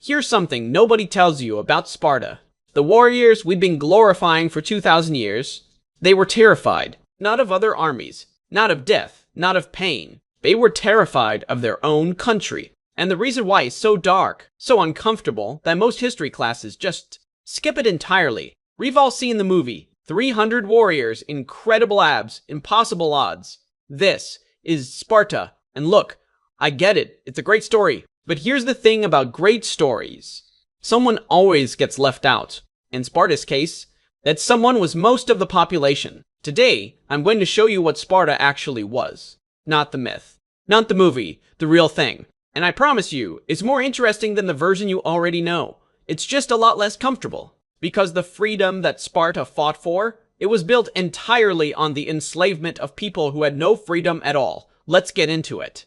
Here's something nobody tells you about Sparta. The warriors we've been glorifying for 2,000 years, they were terrified. Not of other armies, not of death, not of pain. They were terrified of their own country. And the reason why is so dark, so uncomfortable, that most history classes just skip it entirely. We've all seen the movie, 300 warriors, incredible abs, impossible odds. This is Sparta. And look, I get it, it's a great story. But here's the thing about great stories. Someone always gets left out. In Sparta's case, that someone was most of the population. Today, I'm going to show you what Sparta actually was. Not the myth. Not the movie, the real thing. And I promise you, it's more interesting than the version you already know. It's just a lot less comfortable. Because the freedom that Sparta fought for, it was built entirely on the enslavement of people who had no freedom at all. Let's get into it.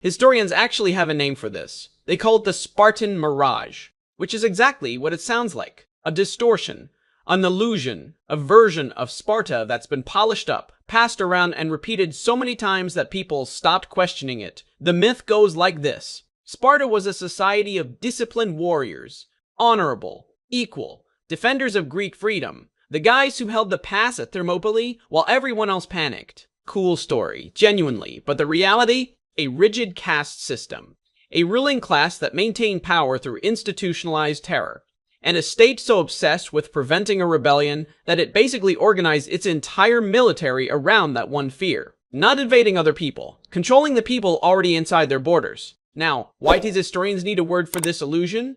Historians actually have a name for this. They call it the Spartan Mirage, which is exactly what it sounds like. A distortion, an illusion, a version of Sparta that's been polished up, passed around and repeated so many times that people stopped questioning it. The myth goes like this. Sparta was a society of disciplined warriors, honorable, equal, defenders of Greek freedom, the guys who held the pass at Thermopylae while everyone else panicked. Cool story, genuinely, but the reality? A rigid caste system, a ruling class that maintained power through institutionalized terror, and a state so obsessed with preventing a rebellion that it basically organized its entire military around that one fear. Not invading other people, controlling the people already inside their borders. Now, why did historians need a word for this illusion?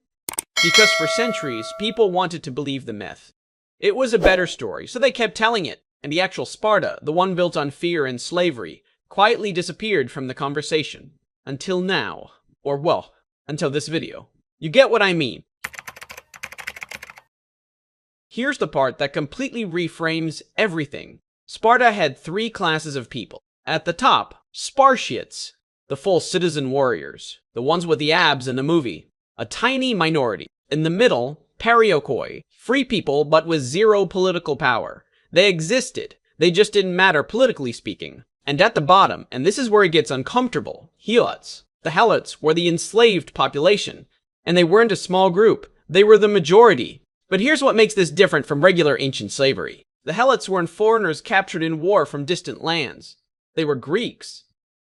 Because for centuries, people wanted to believe the myth. It was a better story, so they kept telling it, and the actual Sparta, the one built on fear and slavery, quietly disappeared from the conversation. Until now. Or, well, until this video. You get what I mean. Here's the part that completely reframes everything. Sparta had three classes of people. At the top, Spartiates, the full citizen warriors, the ones with the abs in the movie. A tiny minority. In the middle, Periokoi, free people but with zero political power. They existed, they just didn't matter politically speaking. And at the bottom, and this is where it gets uncomfortable, helots. The helots were the enslaved population, and they weren't a small group, they were the majority. But here's what makes this different from regular ancient slavery. The helots weren't foreigners captured in war from distant lands. They were Greeks.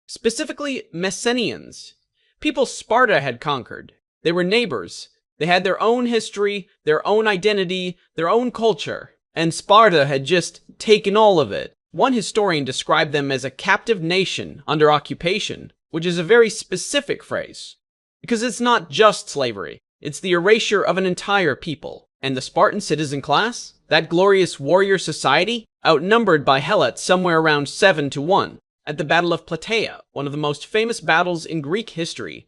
Specifically, Messenians. People Sparta had conquered. They were neighbors. They had their own history, their own identity, their own culture. And Sparta had just taken all of it. One historian described them as a captive nation under occupation, which is a very specific phrase. Because it's not just slavery, it's the erasure of an entire people. And the Spartan citizen class, that glorious warrior society, outnumbered by helots somewhere around 7-1. At the Battle of Plataea, one of the most famous battles in Greek history,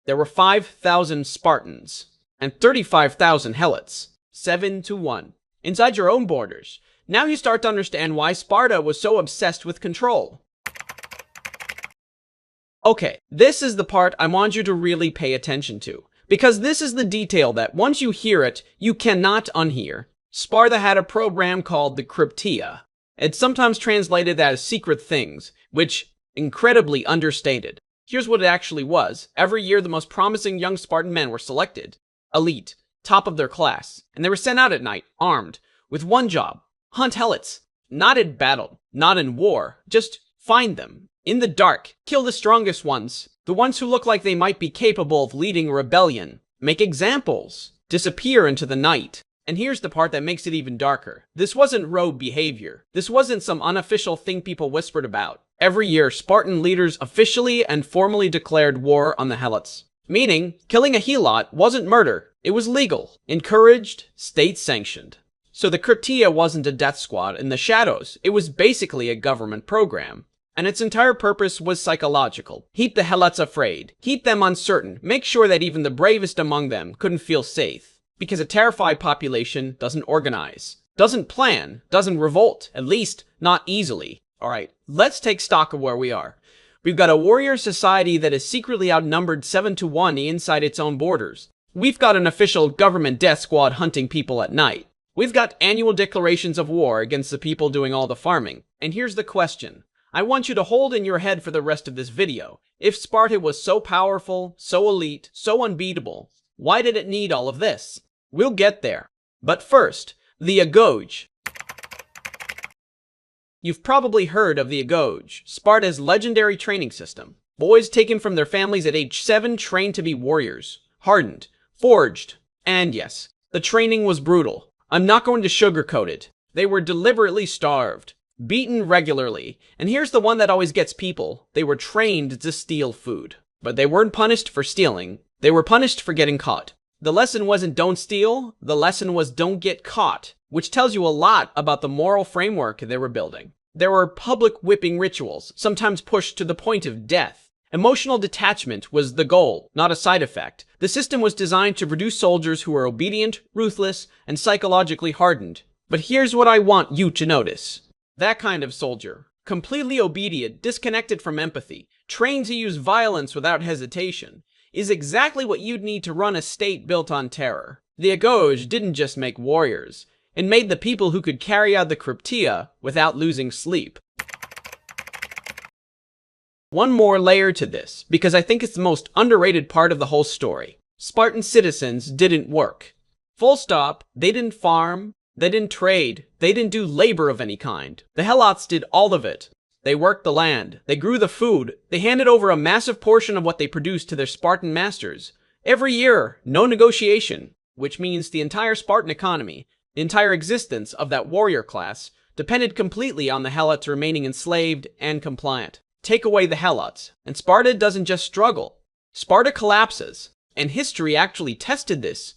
there were 5,000 Spartans and 35,000 helots, 7-1, inside your own borders. Now you start to understand why Sparta was so obsessed with control. Okay, this is the part I want you to really pay attention to, because this is the detail that once you hear it, you cannot unhear. Sparta had a program called the Krypteia. It's sometimes translated as secret things, which incredibly understated. Here's what it actually was. Every year, the most promising young Spartan men were selected. Elite, top of their class, and they were sent out at night, armed, with one job. Hunt helots. Not in battle, not in war, just find them. In the dark, kill the strongest ones, the ones who look like they might be capable of leading a rebellion. Make examples. Disappear into the night. And here's the part that makes it even darker. This wasn't rogue behavior. This wasn't some unofficial thing people whispered about. Every year, Spartan leaders officially and formally declared war on the helots. Meaning, killing a helot wasn't murder. It was legal, encouraged, state-sanctioned. So the Krypteia wasn't a death squad in the shadows. It was basically a government program. And its entire purpose was psychological. Keep the helots afraid. Keep them uncertain. Make sure that even the bravest among them couldn't feel safe. Because a terrified population doesn't organize, doesn't plan, doesn't revolt, at least not easily. Alright, let's take stock of where we are. We've got a warrior society that is secretly outnumbered 7-1 inside its own borders. We've got an official government death squad hunting people at night. We've got annual declarations of war against the people doing all the farming. And here's the question. I want you to hold in your head for the rest of this video. If Sparta was so powerful, so elite, so unbeatable, why did it need all of this? We'll get there. But first, the agoge. You've probably heard of the agoge, Sparta's legendary training system. Boys taken from their families at age 7 trained to be warriors, hardened, forged, and yes, the training was brutal. I'm not going to sugarcoat it. They were deliberately starved, beaten regularly, and here's the one that always gets people. They were trained to steal food. But they weren't punished for stealing. They were punished for getting caught. The lesson wasn't don't steal, the lesson was don't get caught, which tells you a lot about the moral framework they were building. There were public whipping rituals, sometimes pushed to the point of death. Emotional detachment was the goal, not a side effect. The system was designed to produce soldiers who were obedient, ruthless, and psychologically hardened. But here's what I want you to notice. That kind of soldier, completely obedient, disconnected from empathy, trained to use violence without hesitation, is exactly what you'd need to run a state built on terror. The agoge didn't just make warriors, it made the people who could carry out the Krypteia without losing sleep. One more layer to this, because I think it's the most underrated part of the whole story. Spartan citizens didn't work. Full stop, they didn't farm, they didn't trade, they didn't do labor of any kind. The helots did all of it. They worked the land, they grew the food, they handed over a massive portion of what they produced to their Spartan masters. Every year, no negotiation, which means the entire Spartan economy, the entire existence of that warrior class, depended completely on the helots remaining enslaved and compliant. Take away the helots, and Sparta doesn't just struggle. Sparta collapses, and history actually tested this.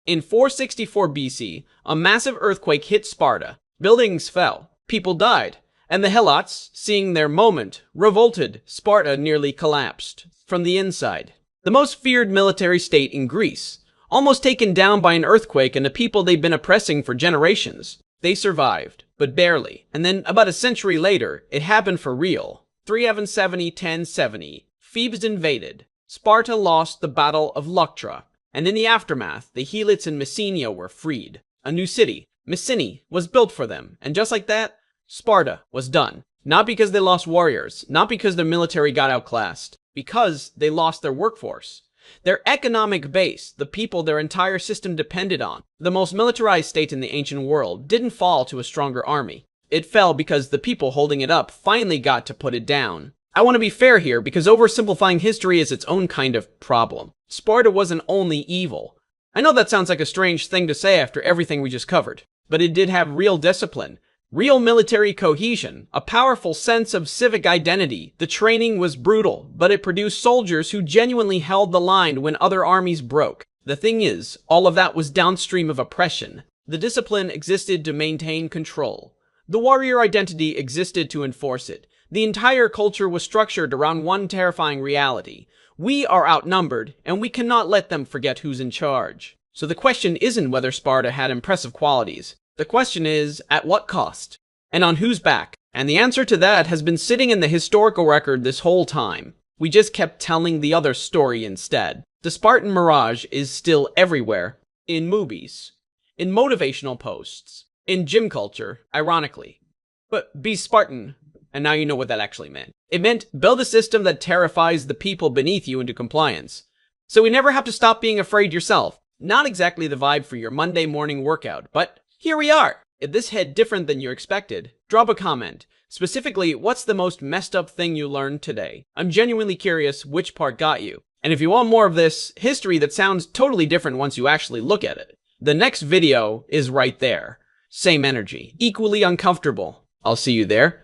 In 464 BC, a massive earthquake hit Sparta. Buildings fell, people died, and the helots, seeing their moment, revolted. Sparta nearly collapsed from the inside. The most feared military state in Greece, almost taken down by an earthquake and the people they'd been oppressing for generations. They survived, but barely, and then about a century later, it happened for real. 370 1070, Thebes invaded. Sparta lost the Battle of Leuctra, and in the aftermath, the helots in Messenia were freed. A new city, Mycenae, was built for them, and just like that, Sparta was done. Not because they lost warriors, not because their military got outclassed, because they lost their workforce. Their economic base, the people their entire system depended on, the most militarized state in the ancient world, didn't fall to a stronger army. It fell because the people holding it up finally got to put it down. I want to be fair here because oversimplifying history is its own kind of problem. Sparta wasn't only evil. I know that sounds like a strange thing to say after everything we just covered, but it did have real discipline, real military cohesion, a powerful sense of civic identity. The training was brutal, but it produced soldiers who genuinely held the line when other armies broke. The thing is, all of that was downstream of oppression. The discipline existed to maintain control. The warrior identity existed to enforce it. The entire culture was structured around one terrifying reality. We are outnumbered, and we cannot let them forget who's in charge. So the question isn't whether Sparta had impressive qualities. The question is, at what cost? And on whose back? And the answer to that has been sitting in the historical record this whole time. We just kept telling the other story instead. The Spartan Mirage is still everywhere. In movies. In motivational posts. In gym culture, ironically. But be Spartan. And now you know what that actually meant. It meant build a system that terrifies the people beneath you into compliance. So we never have to stop being afraid yourself. Not exactly the vibe for your Monday morning workout, but here we are. If this hit different than you expected, drop a comment. Specifically, what's the most messed up thing you learned today? I'm genuinely curious which part got you. And if you want more of this history that sounds totally different once you actually look at it, the next video is right there. Same energy, equally uncomfortable. I'll see you there.